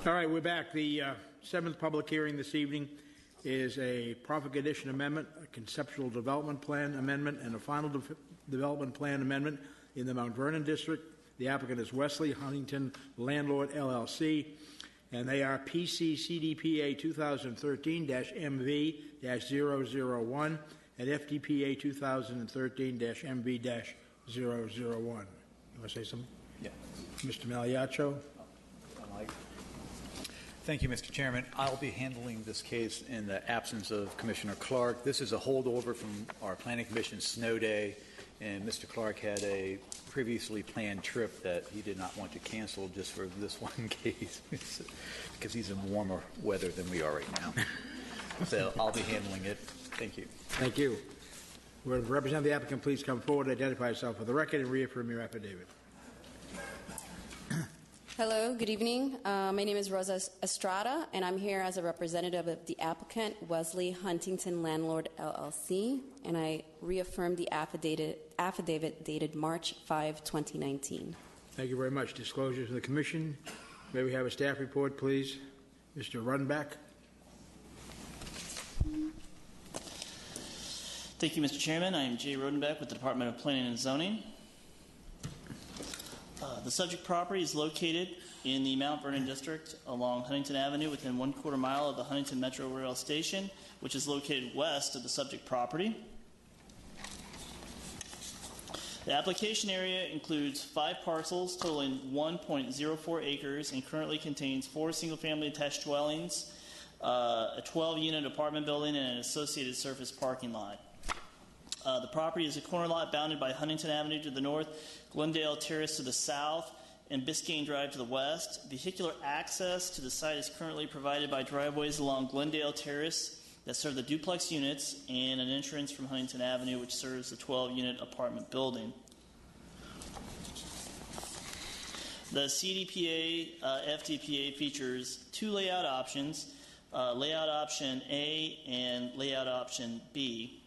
All right, we're back. The seventh public hearing this evening is a profit condition amendment, a conceptual development plan amendment, and a final development plan amendment in the Mount Vernon district. The applicant is Wesley Huntington, Landlord, LLC, and they are PC CDPA 2013-MV-001 and FDPA 2013-MV-001. You want to say something? Yeah. Mr. Magliaccio. Thank you, Mr. Chairman. I'll be handling this case in the absence of Commissioner Clark. This is a holdover from our Planning Commission snow day, and Mr. Clark had a previously planned trip that he did not want to cancel just for this one case because he's in warmer weather than we are right now. So I'll be handling it. Thank you. Thank you. Will the representative of the applicant please come forward, identify yourself for the record, and reaffirm your affidavit. Hello, good evening. My name is Rosa Estrada, and I'm here as a representative of the applicant, Wesley Huntington, Landlord, LLC, and I reaffirm the affidavit dated March 5, 2019. Thank you very much. Disclosures of the Commission. May we have a staff report, please? Mr. Runback. Thank you, Mr. Chairman. I am Jay Rodenbeck with the Department of Planning and Zoning. The subject property is located in the Mount Vernon district along Huntington Avenue within 1/4 mile of the Huntington Metro Rail Station, which is located west of the subject property. The application area includes 5 parcels totaling 1.04 acres and currently contains 4 single-family attached dwellings, a 12-unit apartment building, and an associated surface parking lot. The property is a corner lot bounded by Huntington Avenue to the north, Glendale Terrace to the south, and Biscayne Drive to the west. Vehicular access to the site is currently provided by driveways along Glendale Terrace that serve the duplex units and an entrance from Huntington Avenue which serves the 12-unit apartment building. The CDPA FDPA features 2 layout options, layout option A and layout option B.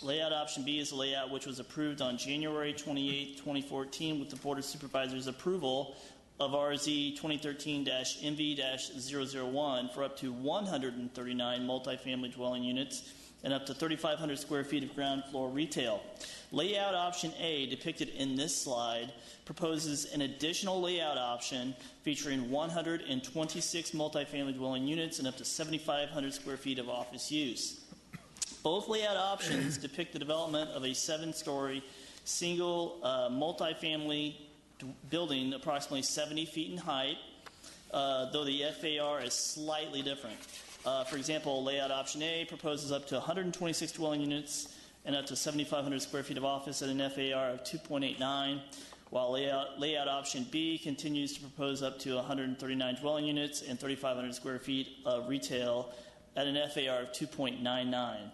Layout option B is a layout which was approved on January 28, 2014 with the Board of Supervisors approval of RZ 2013-MV-001 for up to 139 multifamily dwelling units and up to 3,500 square feet of ground floor retail. Layout option A, depicted in this slide, proposes an additional layout option featuring 126 multifamily dwelling units and up to 7,500 square feet of office use. Both layout options depict the development of a 7-story single multifamily building approximately 70 feet in height, though the FAR is slightly different. For example, layout option A proposes up to 126 dwelling units and up to 7,500 square feet of office at an FAR of 2.89, while layout option B continues to propose up to 139 dwelling units and 3,500 square feet of retail at an FAR of 2.99.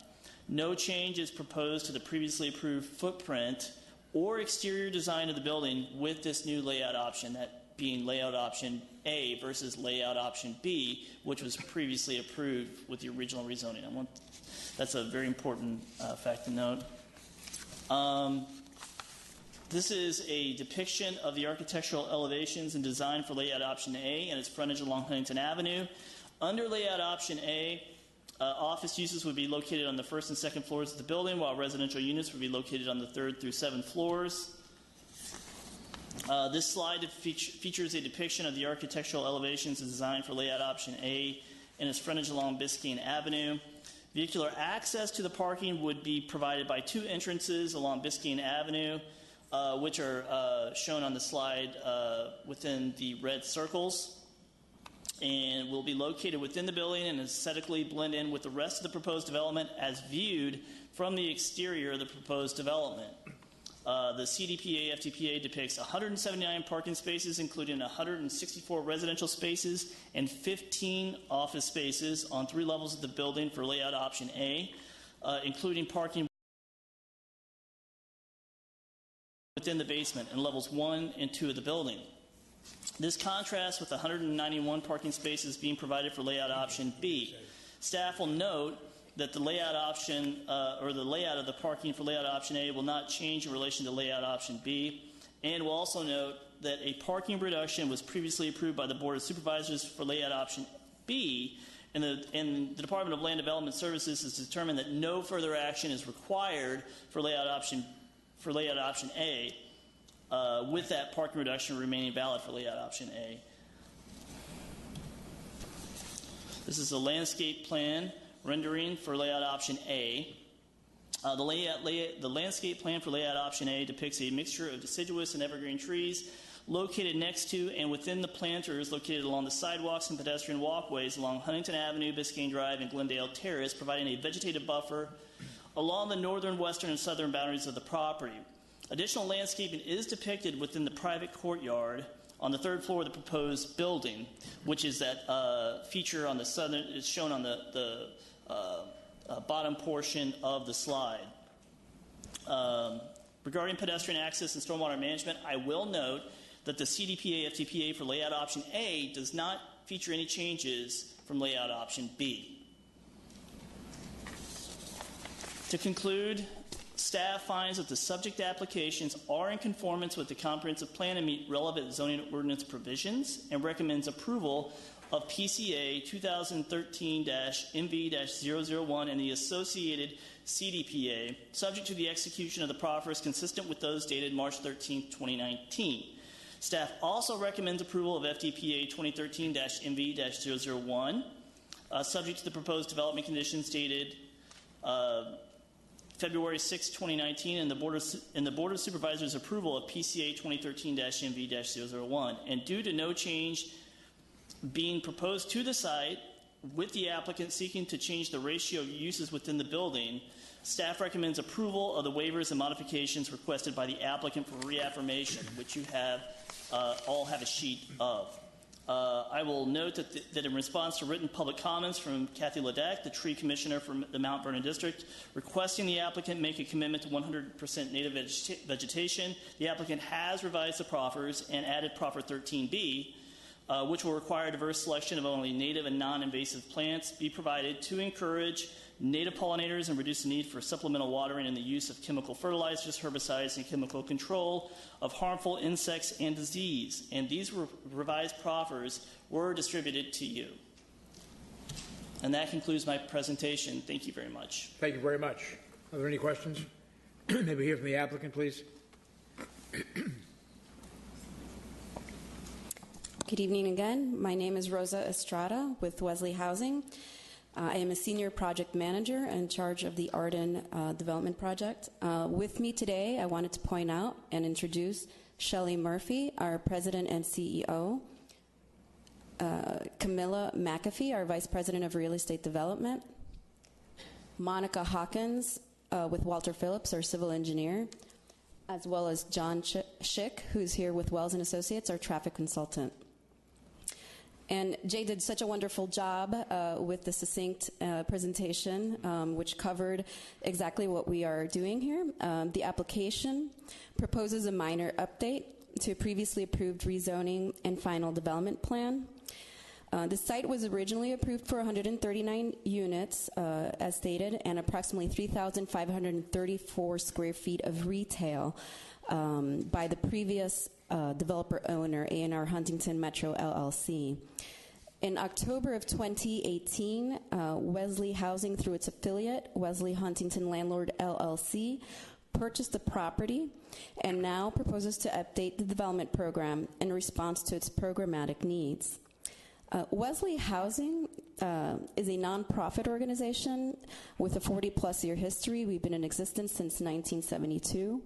No change is proposed to the previously approved footprint or exterior design of the building with this new layout option, that being layout option A versus layout option B, which was previously approved with the original rezoning. That's a very important fact to note. This is a depiction of the architectural elevations and design for layout option A and its frontage along Huntington Avenue. Under layout option A, office uses would be located on the 1st and 2nd floors of the building, while residential units would be located on the 3rd through 7th floors. This slide features a depiction of the architectural elevations and design for layout option A and its frontage along Biscayne Avenue. Vehicular access to the parking would be provided by 2 entrances along Biscayne Avenue, which are shown on the slide within the red circles, and will be located within the building and aesthetically blend in with the rest of the proposed development as viewed from the exterior of the proposed development. The CDPA FDPA depicts 179 parking spaces, including 164 residential spaces and 15 office spaces on 3 levels of the building for layout option A, including parking within the basement in levels 1 and 2 of the building. This contrasts with 191 parking spaces being provided for layout option B. Staff will note that the layout option or the layout of the parking for layout option A will not change in relation to layout option B. And we'll also note that a parking reduction was previously approved by the Board of Supervisors for layout option B, and the Department of Land Development Services has determined that no further action is required for layout option A, with that parking reduction remaining valid for layout option A. This is a landscape plan rendering for layout option A. The landscape plan for layout option A depicts a mixture of deciduous and evergreen trees located next to and within the planters located along the sidewalks and pedestrian walkways along Huntington Avenue, Biscayne Drive, and Glendale Terrace, providing a vegetative buffer along the northern, western, and southern boundaries of the property. Additional landscaping is depicted within the private courtyard on the third floor of the proposed building, which is that feature on the southern, is shown on the bottom portion of the slide. Regarding pedestrian access and stormwater management, I will note that the CDPA FDPA for layout option A does not feature any changes from layout option B. To conclude, staff finds that the subject applications are in conformance with the comprehensive plan and meet relevant zoning ordinance provisions, and recommends approval of PCA 2013-MV-001 and the associated CDPA, subject to the execution of the proffers consistent with those dated March 13, 2019. Staff also recommends approval of FDPA 2013-MV-001, subject to the proposed development conditions dated February 6, 2019, and the Board of Supervisors' approval of PCA 2013-MV-001. And due to no change being proposed to the site, with the applicant seeking to change the ratio of uses within the building, staff recommends approval of the waivers and modifications requested by the applicant for reaffirmation, which you have all have a sheet of. I will note that in response to written public comments from Kathy Ledeck, the tree commissioner for the Mount Vernon district, requesting the applicant make a commitment to 100% native vegetation, the applicant has revised the proffers and added proffer 13B, which will require diverse selection of only native and non-invasive plants be provided to encourage native pollinators and reduce the need for supplemental watering and the use of chemical fertilizers, herbicides, and chemical control of harmful insects and disease. And these revised proffers were distributed to you. And that concludes my presentation. Thank you very much. Thank you very much. Are there any questions? Maybe hear from the applicant, please. Good evening again. My name is Rosa Estrada with Wesley Housing. I am a senior project manager in charge of the Arden Development Project. With me today, I wanted to point out and introduce Shelley Murphy, our president and CEO, Camilla McAfee, our vice president of real estate development, Monica Hawkins with Walter Phillips, our civil engineer, as well as John Schick, who's here with Wells and Associates, our traffic consultant. And Jay did such a wonderful job with the succinct presentation, which covered exactly what we are doing here. The application proposes a minor update to a previously approved rezoning and final development plan. The site was originally approved for 139 units, as stated, and approximately 3,534 square feet of retail by the previous developer owner, A&R Huntington Metro LLC. In October of 2018, Wesley Housing, through its affiliate, Wesley Huntington Landlord LLC, purchased the property and now proposes to update the development program in response to its programmatic needs. Wesley Housing is a nonprofit organization with a 40-plus year history. We've been in existence since 1972.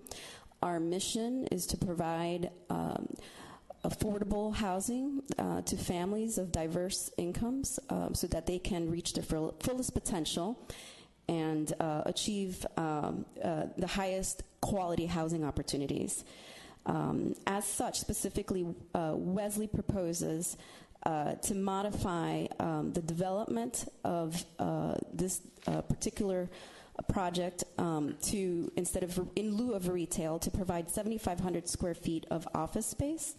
Our mission is to provide affordable housing to families of diverse incomes so that they can reach their fullest potential and achieve the highest quality housing opportunities. As such, specifically, Wesley proposes to modify the development of this particular project to, instead of, in lieu of retail, to provide 7,500 square feet of office space.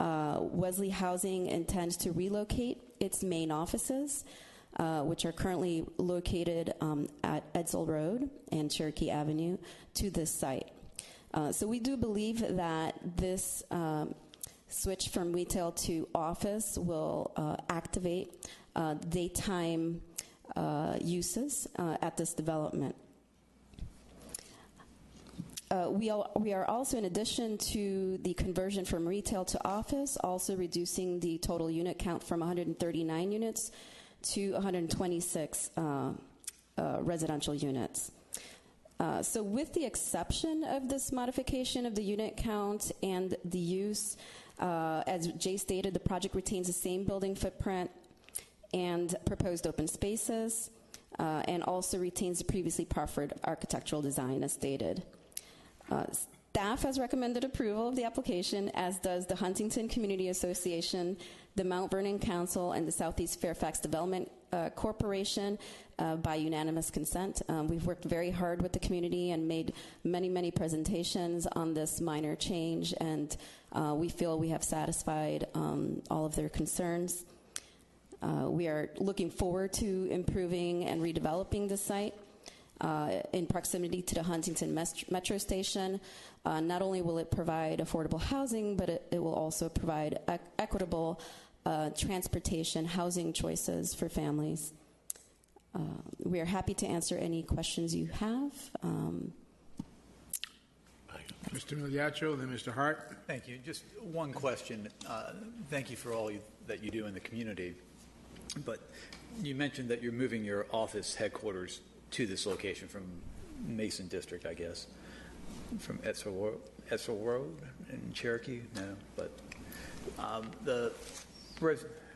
Wesley Housing intends to relocate its main offices, which are currently located at Edsall Road and Cherokee Avenue, to this site. So we do believe that this switch from retail to office will activate daytime uses at this development. We are also, in addition to the conversion from retail to office, also reducing the total unit count from 139 units to 126 residential units. So with the exception of this modification of the unit count and the use, as Jay stated, the project retains the same building footprint and proposed open spaces, and also retains the previously proffered architectural design as stated. Staff has recommended approval of the application, as does the Huntington Community Association, the Mount Vernon Council, and the Southeast Fairfax Development Corporation by unanimous consent. We've worked very hard with the community and made many presentations on this minor change, and we feel we have satisfied all of their concerns. We are looking forward to improving and redeveloping the site. In proximity to the Huntington Metro Station. Not only will it provide affordable housing, but it will also provide equitable transportation, housing choices for families. We are happy to answer any questions you have. Mr. Migliaccio, then Mr. Hart. Thank you. Just one question. Thank you for all that you do in the community. But you mentioned that you're moving your office headquarters to this location from Mason District, I guess, from Etzel Road in Cherokee? No, but the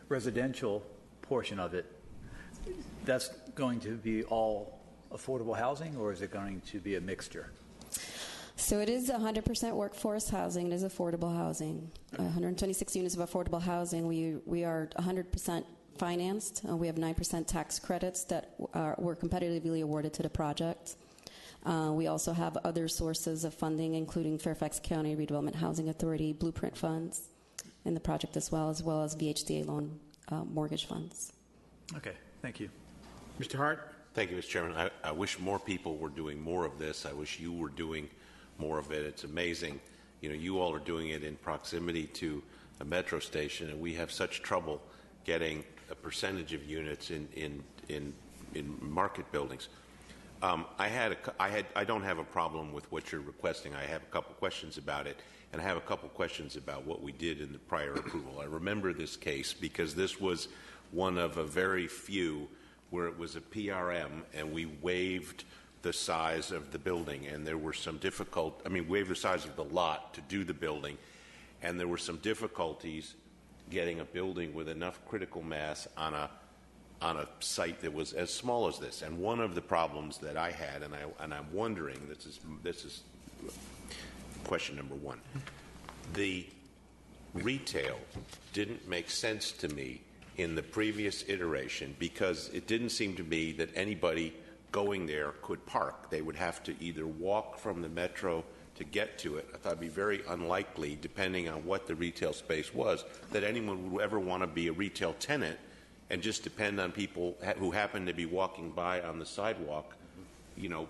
residential portion of it, that's going to be all affordable housing, or is it going to be a mixture? So it is 100% workforce housing. It is affordable housing. 126 units of affordable housing. We are 100% financed. We have 9% tax credits that were competitively awarded to the project. We also have other sources of funding, including Fairfax County Redevelopment Housing Authority blueprint funds in the project as well as VHDA loan mortgage funds. Okay, thank you. Mr. Hart. Thank you, Mr. Chairman. I wish more people were doing more of this. I wish you were doing more of it. It's amazing. You know, you all are doing it in proximity to a metro station, and we have such trouble getting a percentage of units in market buildings. I don't have a problem with what you're requesting. I have a couple questions about it, and I have a couple questions about what we did in the prior approval. I remember this case because this was one of a very few where it was a PRM, and we waived the size of the building, and there were some waived the size of the lot to do the building, and there were some difficulties getting a building with enough critical mass on a site that was as small as this. And one of the problems that I had, and I'm wondering, this is question number one, the retail didn't make sense to me in the previous iteration because it didn't seem to me that anybody going there could park. They would have to either walk from the metro to get to it. I thought it'd be very unlikely, depending on what the retail space was, that anyone would ever want to be a retail tenant and just depend on people who happen to be walking by on the sidewalk, you know,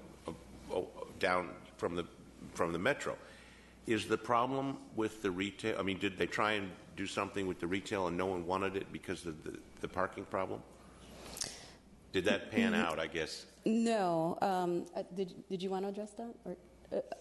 down from the metro. Is the problem with the retail? I mean, did they try and do something with the retail and no one wanted it because of the parking problem? Did that pan out, I guess? No. Did you want to address that? Or?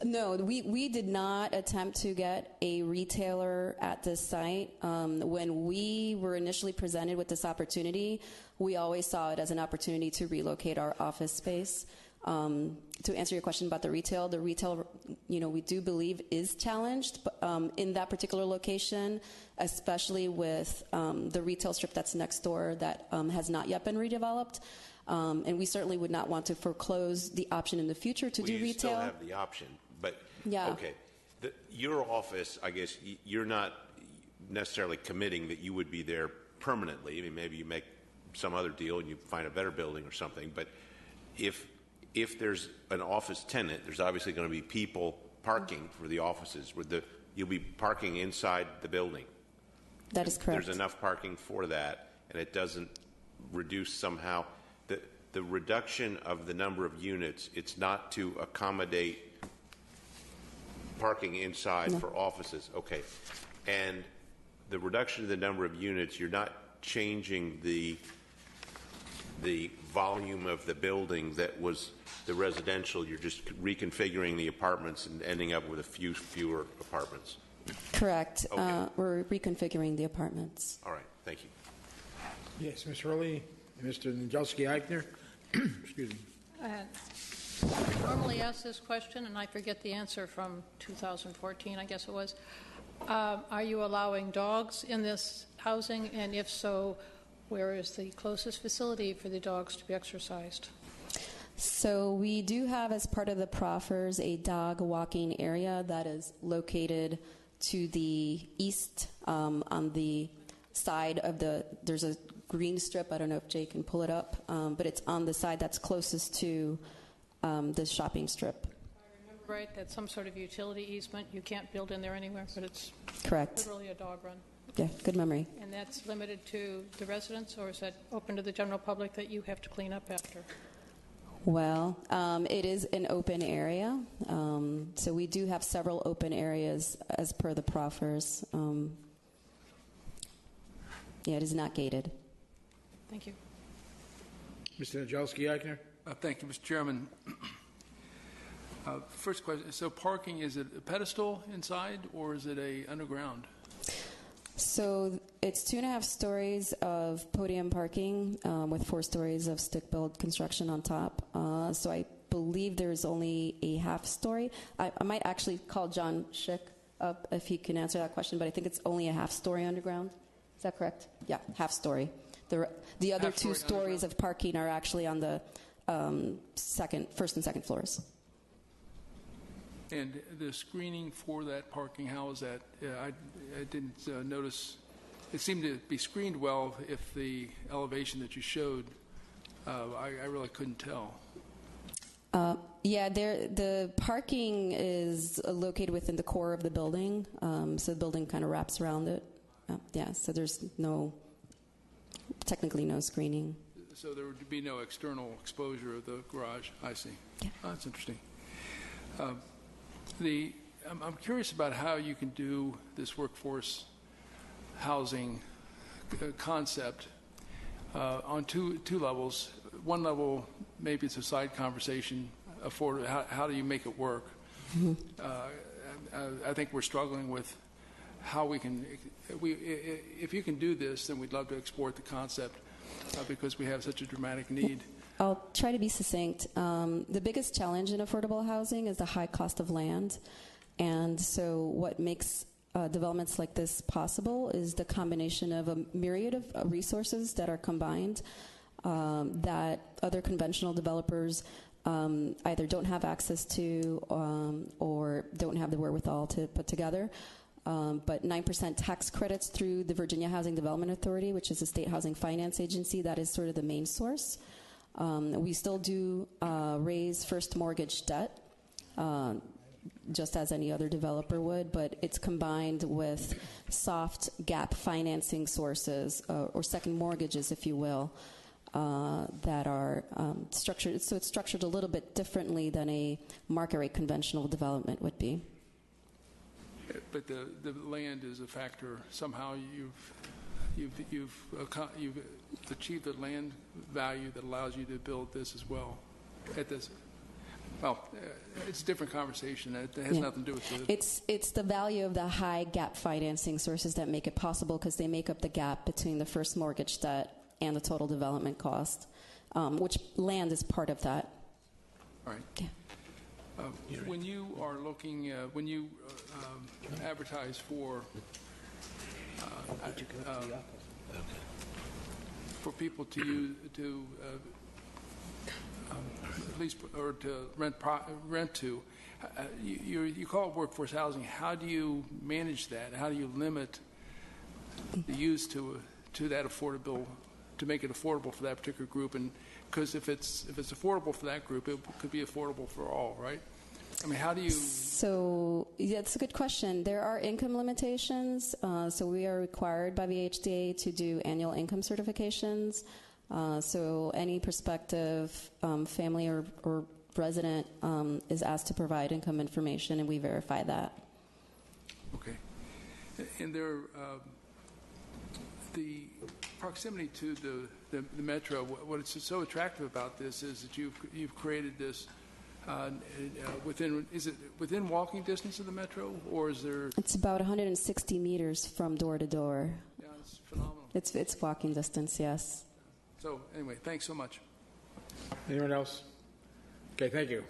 No, we did not attempt to get a retailer at this site. When we were initially presented with this opportunity, we always saw it as an opportunity to relocate our office space. To answer your question about the retail, you know, we do believe is challenged in that particular location, especially with the retail strip that's next door that has not yet been redeveloped. And we certainly would not want to foreclose the option in the future to do retail. You still have the option, but yeah. Okay. Your office, I guess, you're not necessarily committing that you would be there permanently. I mean, maybe you make some other deal and you find a better building or something. But if there's an office tenant, there's obviously going to be people parking for the offices. You'll be parking inside the building. That is correct. There's enough parking for that, and it doesn't reduce somehow. The reduction of the number of units, it's not to accommodate parking inside for offices, okay. And the reduction in the number of units, you're not changing the volume of the building that was the residential, you're just reconfiguring the apartments and ending up with a few fewer apartments. Correct. Okay. We're reconfiguring the apartments. All right, thank you. Yes, Ms. Hurley, Mr. Nagelski-Eichner. Excuse me. I normally ask this question, and I forget the answer from 2014, I guess it was. Are you allowing dogs in this housing? And if so, where is the closest facility for the dogs to be exercised? So we do have, as part of the proffers, a dog walking area that is located to the east on the side of there's a green strip. I don't know if Jay can pull it up, but it's on the side that's closest to the shopping strip. I remember right, that's some sort of utility easement. You can't build in there anywhere, but it's Correct. literally a dog run. Yeah, good memory. And that's limited to the residents, or is that open to the general public that you have to clean up after? Well, it is an open area, so we do have several open areas as per the proffers. Yeah, it is not gated. Thank you. Mr. Nagelski-Eichner. Thank you, Mr. Chairman. First question, so parking, is it a pedestal inside or is it a underground? So it's 2.5 stories of podium parking with 4 stories of stick-built construction on top. So I believe there's only a half story. I might actually call John Schick up if he can answer that question, but I think it's only a half story underground. Is that correct? Yeah, half story. The other 2 stories of parking are actually on the first and second floors. And the screening for that parking, how is that? I didn't notice. It seemed to be screened well if the elevation that you showed, I really couldn't tell. Yeah, the parking is located within the core of the building, so the building kind of wraps around it. Yeah, so there's technically no screening. So there would be no external exposure of the garage. I see. Yeah. Oh, that's interesting. I'm curious about how you can do this workforce housing concept on two levels. One level, maybe it's a side conversation. How do you make it work? Mm-hmm. I think we're struggling with how we can. If you can do this, then we'd love to export the concept because we have such a dramatic need. I'll try to be succinct. The biggest challenge in affordable housing is the high cost of land. And so what makes developments like this possible is the combination of a myriad of resources that are combined that other conventional developers either don't have access to or don't have the wherewithal to put together. But 9% tax credits through the Virginia Housing Development Authority, which is a state housing finance agency, that is sort of the main source. We still do raise first mortgage debt, just as any other developer would, but it's combined with soft gap financing sources, or second mortgages, if you will, that are structured. So it's structured a little bit differently than a market rate conventional development would be. But the land is a factor. Somehow you've achieved the land value that allows you to build this as well. At this, well, it's a different conversation. It has nothing to do with it. It's the value of the high gap financing sources that make it possible, because they make up the gap between the first mortgage debt and the total development cost, which land is part of that. All right. Yeah. When you are looking, when you advertise for people to use at least or to rent to, you call it workforce housing. How do you manage that? How do you limit the use to that affordable, to make it affordable for that particular group? And because if it's affordable for that group, it could be affordable for all, right? I mean, how do you? So yeah, it's a good question. There are income limitations. So we are required by the HDA to do annual income certifications. So any prospective family or resident is asked to provide income information, and we verify that. Okay. And there, the proximity to the metro, what is so attractive about this is that you've created this is it within walking distance of the metro, or is there? It's about 160 meters from door to door. Yeah, it's phenomenal. It's walking distance, yes. So anyway, thanks so much. Anyone else? Okay, thank you.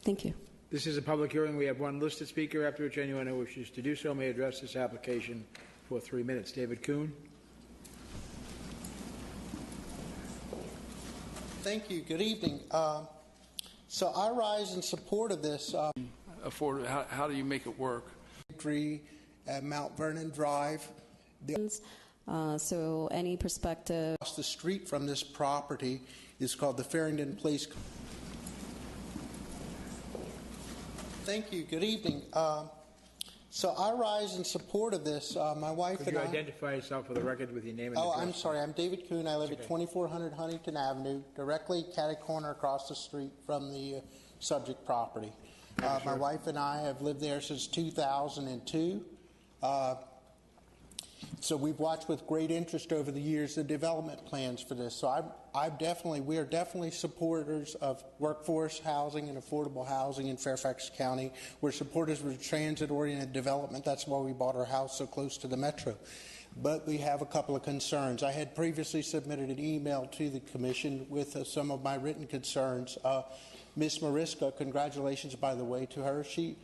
Thank you. This is a public hearing. We have one listed speaker, after which anyone who wishes to do so may address this application for 3 minutes. David Kuhn. Thank you. Good evening. So I rise in support of this. How do you make it work? Victory at Mount Vernon Drive. So any perspective. Across the street from this property is called the Farrington Place. Thank you. Good evening. So I rise in support of this. My wife Could and you I. identify yourself for the record with your name and Oh, address? I'm sorry. I'm David Kuhn. I live at 2400 Huntington Avenue, directly catty corner across the street from the subject property. My wife and I have lived there since 2002. So we've watched with great interest over the years the development plans for this. So we are definitely supporters of workforce housing and affordable housing in Fairfax County. We're supporters of transit-oriented development. That's why we bought our house so close to the metro. But we have a couple of concerns. I had previously submitted an email to the commission with some of my written concerns. Ms. Mariska, congratulations, by the way, to her. She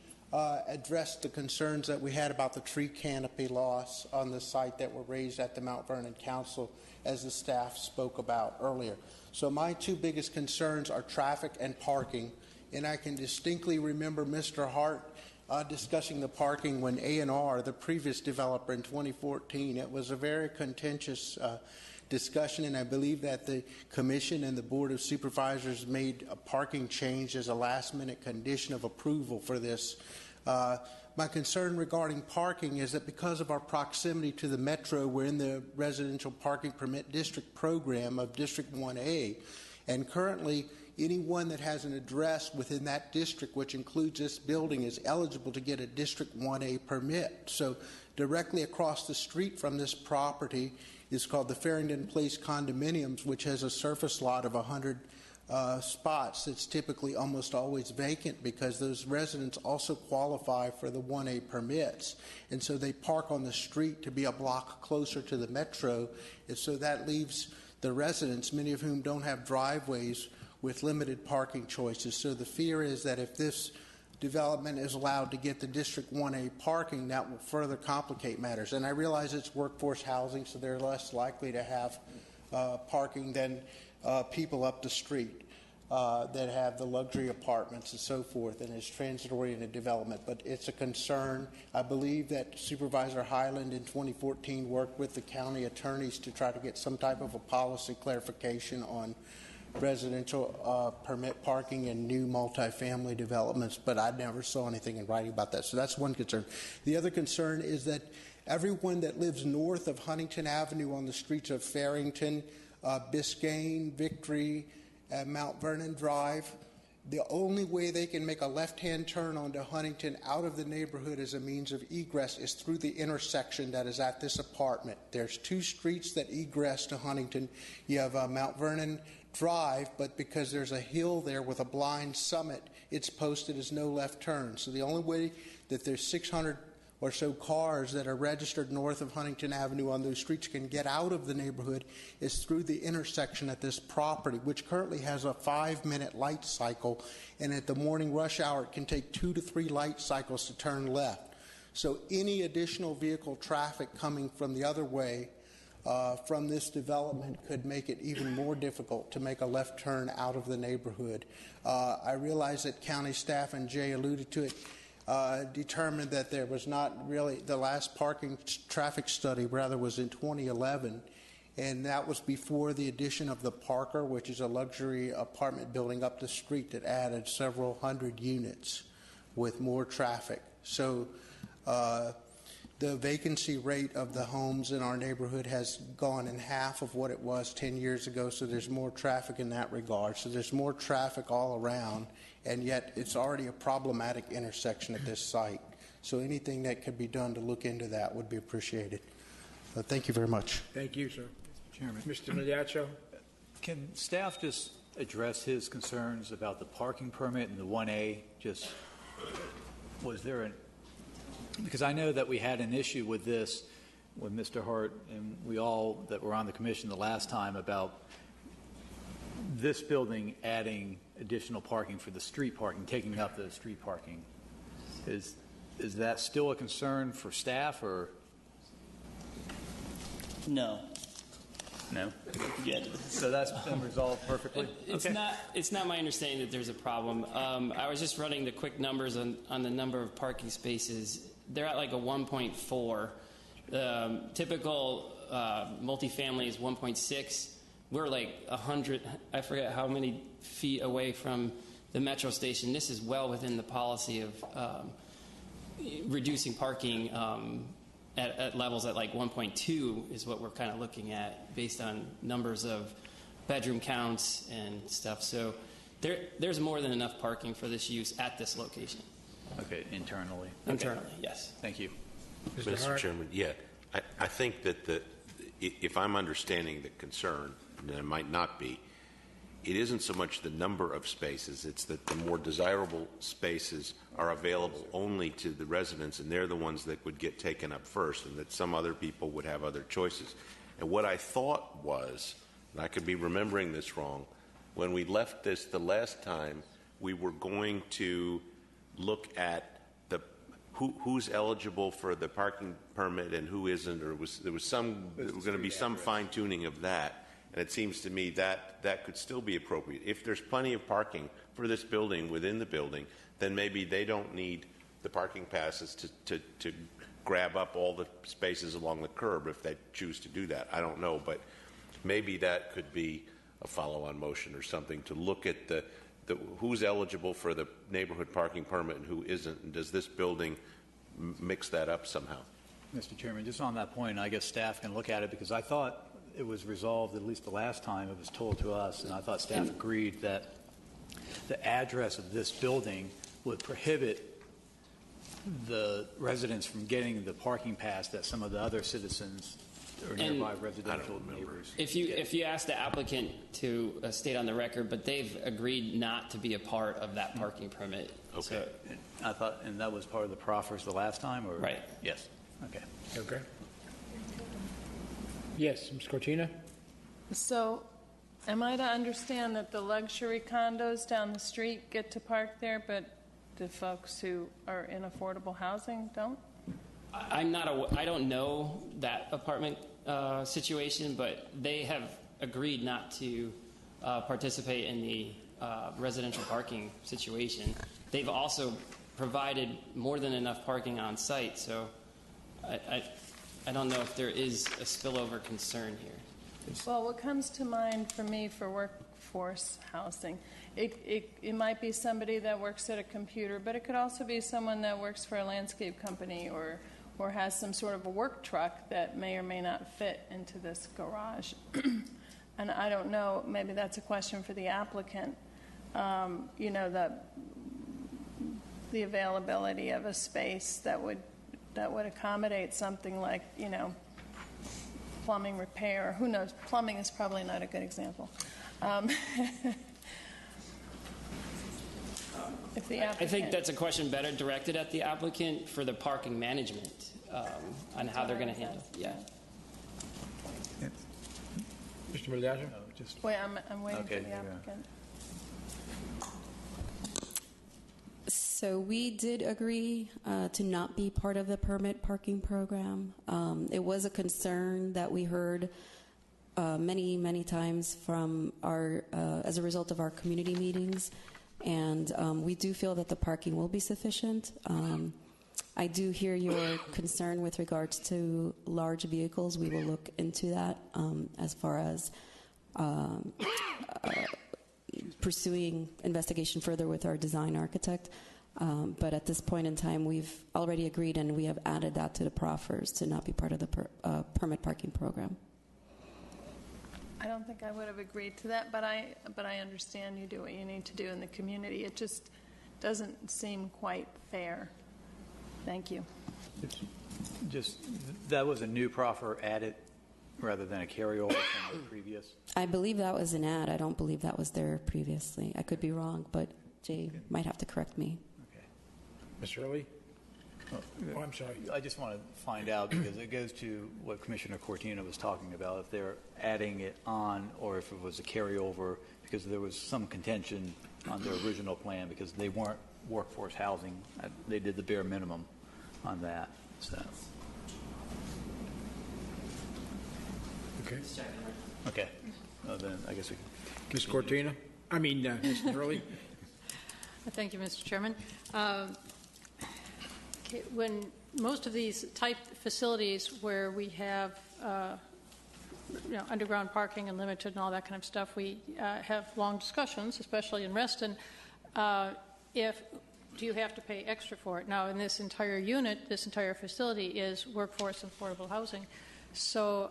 addressed the concerns that we had about the tree canopy loss on the site that were raised at the Mount Vernon Council, as the staff spoke about earlier. So my two biggest concerns are traffic and parking, and I can distinctly remember Mr. Hart discussing the parking when A&R, the previous developer, in 2014. It was a very contentious discussion, and I believe that the Commission and the Board of Supervisors made a parking change as a last-minute condition of approval for this. My concern regarding parking is that because of our proximity to the metro, we're in the residential parking permit district program of District 1A, and currently anyone that has an address within that district, which includes this building, is eligible to get a District 1A permit. So directly across the street from this property is called the Farrington Place Condominiums, which has a surface lot of 100 spots. It's typically almost always vacant because those residents also qualify for the 1A permits. And so they park on the street to be a block closer to the metro. And so that leaves the residents, many of whom don't have driveways, with limited parking choices. So the fear is that if this development is allowed to get the District 1A parking, that will further complicate matters. And I realize it's workforce housing, so they're less likely to have parking than people up the street that have the luxury apartments and so forth, and it's transit-oriented development. But it's a concern. I believe that Supervisor Highland in 2014 worked with the county attorneys to try to get some type of a policy clarification on residential permit parking and new multifamily developments, but I never saw anything in writing about that. So that's one concern. The other concern is that everyone that lives north of Huntington Avenue on the streets of Farrington, Biscayne, Victory, and Mount Vernon Drive, the only way they can make a left-hand turn onto Huntington out of the neighborhood as a means of egress is through the intersection that is at this apartment. There's two streets that egress to Huntington. You have Mount Vernon Drive, but because there's a hill there with a blind summit, it's posted as no left turn. So the only way that there's 600 or so cars that are registered north of Huntington Avenue on those streets can get out of the neighborhood is through the intersection at this property, which currently has a 5-minute light cycle, and at the morning rush hour it can take 2 to 3 light cycles to turn left. So any additional vehicle traffic coming from the other way from this development could make it even more difficult to make a left turn out of the neighborhood. I realize that county staff, and Jay alluded to it, determined that there was not really, the last parking traffic study rather was in 2011, and that was before the addition of the Parker, which is a luxury apartment building up the street that added several hundred units with more traffic. So The vacancy rate of the homes in our neighborhood has gone in half of what it was 10 years ago, so there's more traffic in that regard. So there's more traffic all around, and yet it's already a problematic intersection at this site. So anything that could be done to look into that would be appreciated. Thank you very much. Thank you, sir. Chairman. Mr. Migliaccio? Can staff just address his concerns about the parking permit and the 1A? Just, was there an, because I know that we had an issue with this with Mr. Hart and we all that were on the commission the last time about this building adding additional parking for the street parking, taking up the street parking. Is that still a concern for staff or? No. No. Yeah. So that's been resolved perfectly? It's not my understanding that there's a problem. I was just running the quick numbers on the number of parking spaces. They're at like a 1.4. Typical multifamily is 1.6. We're like 100, I forget how many feet away from the metro station. This is well within the policy of reducing parking at levels at like 1.2 is what we're kind of looking at based on numbers of bedroom counts and stuff. So there's more than enough parking for this use at this location. Okay, internally. Internally, yes. Thank you. Mr. Chairman, yeah, I think that if I'm understanding the concern, and it might not be, it isn't so much the number of spaces, it's that the more desirable spaces are available only to the residents, and they're the ones that would get taken up first, and that some other people would have other choices. And what I thought was, and I could be remembering this wrong, when we left this the last time, we were going to look at who's eligible for the parking permit and who isn't, or there was going to be some fine-tuning of that. And it seems to me that could still be appropriate. If there's plenty of parking for this building within the building, then maybe they don't need the parking passes to grab up all the spaces along the curb if they choose to do that. I don't know, but maybe that could be a follow-on motion or something to look at the who's eligible for the neighborhood parking permit and who isn't, and does this building mix that up somehow? Mr. Chairman, just on that point, I guess staff can look at it because I thought it was resolved, at least the last time it was told to us, and I thought staff agreed that the address of this building would prohibit the residents from getting the parking pass that some of the other citizens or nearby residential neighbors. If you ask the applicant to state on the record, but they've agreed not to be a part of that parking permit. Okay. So, I thought, and that was part of the proffers the last time, or? Right. Yes. Okay. Okay. Yes, Ms. Cortina? So, am I to understand that the luxury condos down the street get to park there, but the folks who are in affordable housing don't? I don't know that apartment situation, but they have agreed not to participate in the residential parking situation. They've also provided more than enough parking on site, so I don't know if there is a spillover concern here. Well, what comes to mind for me for workforce housing, it might be somebody that works at a computer, but it could also be someone that works for a landscape company or has some sort of a work truck that may or may not fit into this garage. And I don't know, maybe that's a question for the applicant, you know, the availability of a space that would accommodate something like, you know, plumbing repair. Who knows? Plumbing is probably not a good example. If the applicant, I think that's a question better directed at the applicant for the parking management on how they're going to handle it. Yeah. Mr. Migliaccio? wait, I'm waiting Okay, for the applicant. So we did agree to not be part of the permit parking program. It was a concern that we heard many, many times from our, as a result of our community meetings, and we do feel that the parking will be sufficient. I do hear your concern with regards to large vehicles. We will look into that as far as pursuing investigation further with our design architect. But at this point in time, we've already agreed and we have added that to the proffers to not be part of the permit parking program. I don't think I would have agreed to that, but I understand you do what you need to do in the community. It just doesn't seem quite fair. Thank you. Just, that was a new proffer added rather than a carryover from the previous? I believe that was an ad. I don't believe that was there previously. I could be wrong, but Jay might have to correct me. Okay. Mr. Early? Oh, I'm sorry. I just want to find out, because it goes to what Commissioner Cortina was talking about, if they're adding it on or if it was a carryover, because there was some contention on their original plan because they weren't workforce housing. They did the bare minimum on that. So. Okay. Okay. Well, then I guess we can. Ms. Cortina? I mean, Mr. Early? Thank you, Mr. Chairman. When most of these type facilities where we have underground parking and limited and all that kind of stuff, we have long discussions, especially in Reston. Do you have to pay extra for it? Now, in this entire unit, this entire facility is workforce and affordable housing. So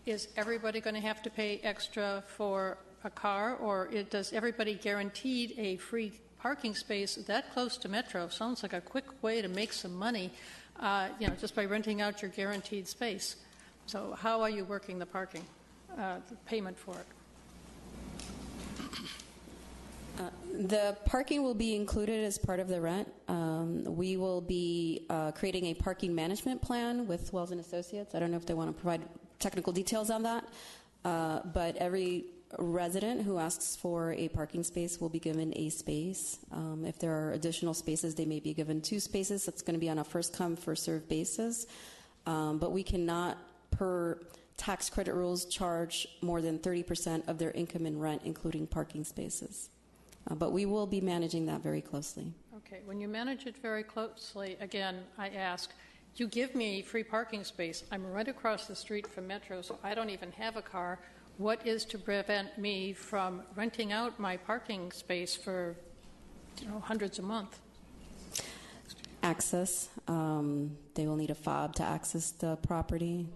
is everybody going to have to pay extra for a car, or does everybody guaranteed a free parking space that close to Metro? Sounds like a quick way to make some money, just by renting out your guaranteed space. So how are you working the parking, the payment for it? The parking will be included as part of the rent. We will be creating a parking management plan with Wells & Associates. I don't know if they want to provide technical details on that, but every resident who asks for a parking space will be given a space. If there are additional spaces, they may be given 2 spaces. That's going to be on a first-come, first-served basis. But we cannot, per tax credit rules, charge more than 30% of their income in rent, including parking spaces. But we will be managing that very closely. Okay, when you manage it very closely, again, I ask, you give me free parking space. I'm right across the street from Metro, so I don't even have a car. What is to prevent me from renting out my parking space for hundreds a month? Access. They will need a fob to access the property.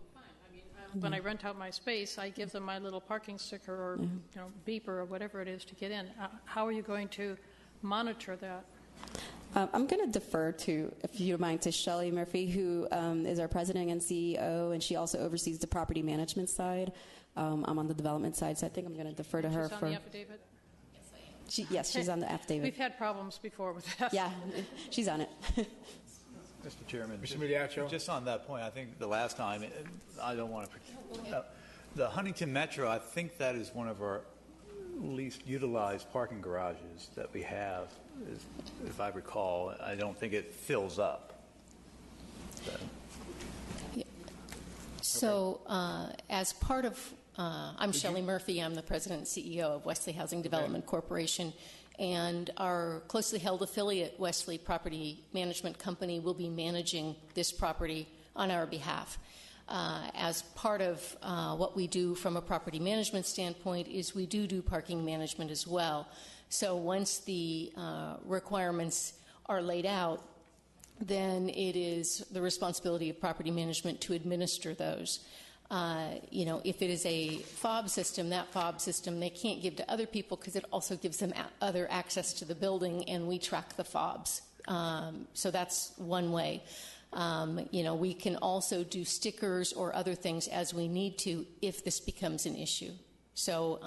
When I rent out my space, I give them my little parking sticker or beeper or whatever it is to get in. How are you going to monitor that? I'm going to defer to, if you don't mind, to Shelley Murphy, who is our president and CEO, and she also oversees the property management side. I'm on the development side, so I think I'm going to defer to her. She's on the affidavit? Yes, she's on the affidavit. We've had problems before with that. Yeah, she's on it. Mr. Chairman, Mr. Mediaccio? Just on that point, I think the last time, I don't want to, the Huntington Metro, I think that is one of our least utilized parking garages that we have, if I recall. I don't think it fills up. So as part of, I'm Shelley Murphy, I'm the president and CEO of Wesley Housing Development Corporation, and our closely held affiliate, Wesley Property Management Company, will be managing this property on our behalf. As part of what we do from a property management standpoint is we do parking management as well. So once the requirements are laid out, then it is the responsibility of property management to administer those. If it is a fob system, that fob system they can't give to other people because it also gives them other access to the building, and we track the fobs. So that's one way. We can also do stickers or other things as we need to if this becomes an issue. So,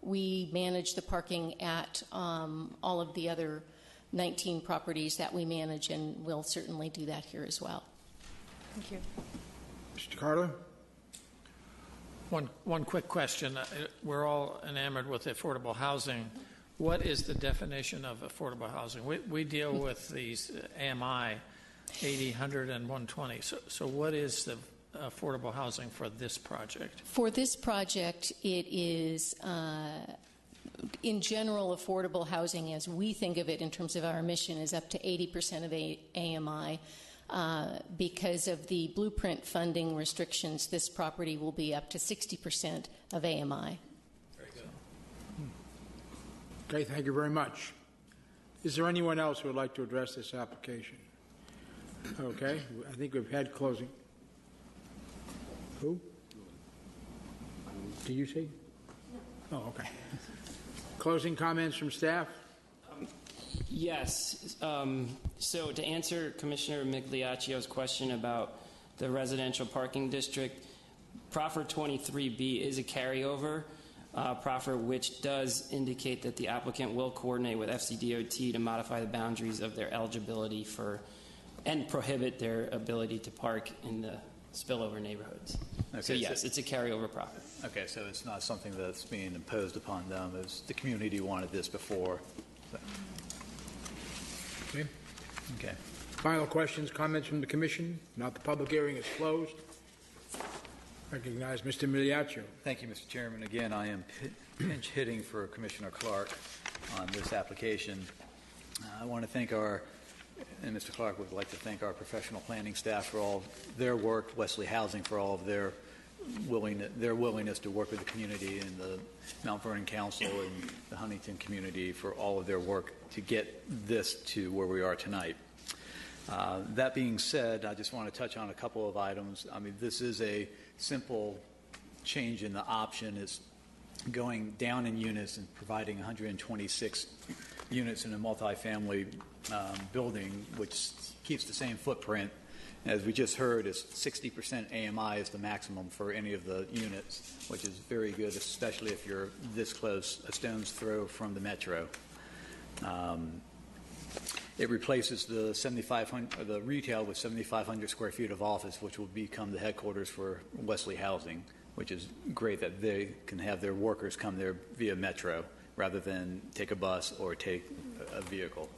we manage the parking at all of the other 19 properties that we manage, and we'll certainly do that here as well. Thank you. Mr. Carter? One quick question. We're all enamored with affordable housing. What is the definition of affordable housing? We deal with these AMI 80, 100, and 120. So what is the affordable housing for this project? For this project, it is, in general, affordable housing as we think of it in terms of our mission is up to 80% of AMI. Because of the blueprint funding restrictions, this property will be up to 60% of AMI. Very good. Okay, thank you very much. Is there anyone else who would like to address this application? Okay, I think we've had closing. Who? Did you say? No. Oh, okay. Closing comments from staff? Yes. So to answer Commissioner Migliaccio's question about the residential parking district, Proffer 23B is a carryover proffer, which does indicate that the applicant will coordinate with FCDOT to modify the boundaries of their eligibility for and prohibit their ability to park in the spillover neighborhoods. Okay, so yes, it's a carryover proffer. Okay, so it's not something that's being imposed upon them. As the community wanted this before. So. Okay. Okay. Final questions, comments from the commission? Not the public hearing is closed. Recognize Mr. Migliaccio. Thank you, Mr. Chairman. Again, I am pinch hitting for Commissioner Clark on this application. I want to thank and Mr. Clark would like to thank our professional planning staff for all their work, Wesley Housing for all of their willingness to work with the community, and the Mount Vernon Council and the Huntington community for all of their work to get this to where we are tonight. That being said, I just want to touch on a couple of items. I mean, this is a simple change in the option. It's going down in units and providing 126 units in a multifamily building, which keeps the same footprint. As we just heard, is 60% AMI is the maximum for any of the units, which is very good, especially if you're this close, a stone's throw from the metro. It replaces the the retail with 7,500 square feet of office, which will become the headquarters for Wesley Housing, which is great that they can have their workers come there via metro rather than take a bus or take a vehicle.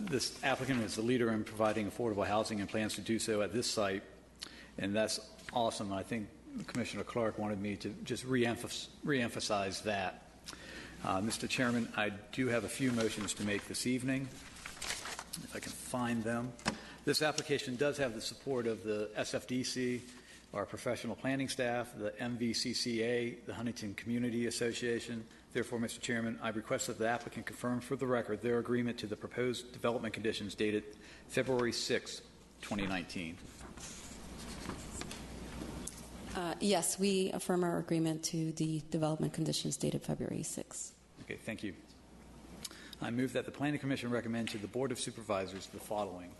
This applicant is the leader in providing affordable housing and plans to do so at this site, and that's awesome. I think Commissioner Clark wanted me to just reemphasize that. Mr. Chairman, I do have a few motions to make this evening, if I can find them. This application does have the support of the SFDC, our professional planning staff, the MVCCA, the Huntington Community Association. Therefore, Mr. Chairman, I request that the applicant confirm for the record their agreement to the proposed development conditions dated February 6, 2019. Yes, we affirm our agreement to the development conditions dated February 6. Okay, thank you. I move that the Planning Commission recommend to the Board of Supervisors the following.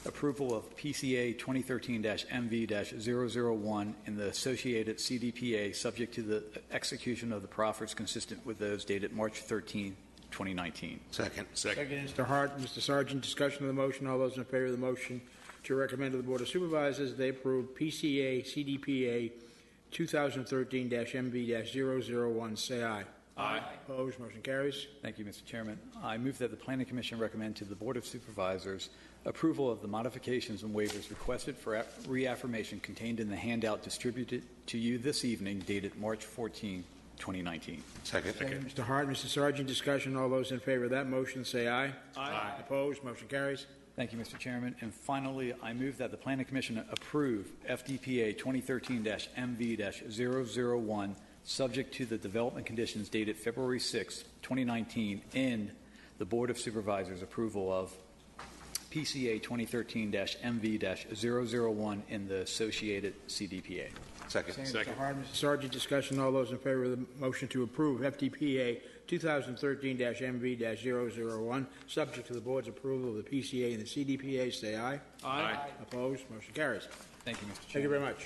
Approval of PCA 2013-MV-001 and the associated CDPA subject to the execution of the proffers consistent with those dated March 13, 2019. Second. Mr. Hart, Mr. Sargent, discussion of the motion. All those in favor of the motion to recommend to the Board of Supervisors they approve PCA CDPA 2013-MV-001, say aye. Aye. Opposed? Motion carries. Thank you, Mr. Chairman. I move that the Planning Commission recommend to the Board of Supervisors approval of the modifications and waivers requested for reaffirmation contained in the handout distributed to you this evening, dated March 14, 2019. Second. Mr. Hart, Mr. Sargent, discussion. All those in favor of that motion say aye. Aye. Opposed? Motion carries. Thank you, Mr. Chairman. And finally, I move that the Planning Commission approve FDPA 2013-MV-001 subject to the development conditions dated February 6, 2019, and the Board of Supervisors approval of PCA 2013-MV-001 in the associated CDPA. Second. Mr. Hart, Mr. Sargent, discussion. All those in favor of the motion to approve FDPA 2013-MV-001, subject to the Board's approval of the PCA and the CDPA, say aye. Aye. Opposed? Motion carries. Thank you, Mr. Chairman. Thank you very much.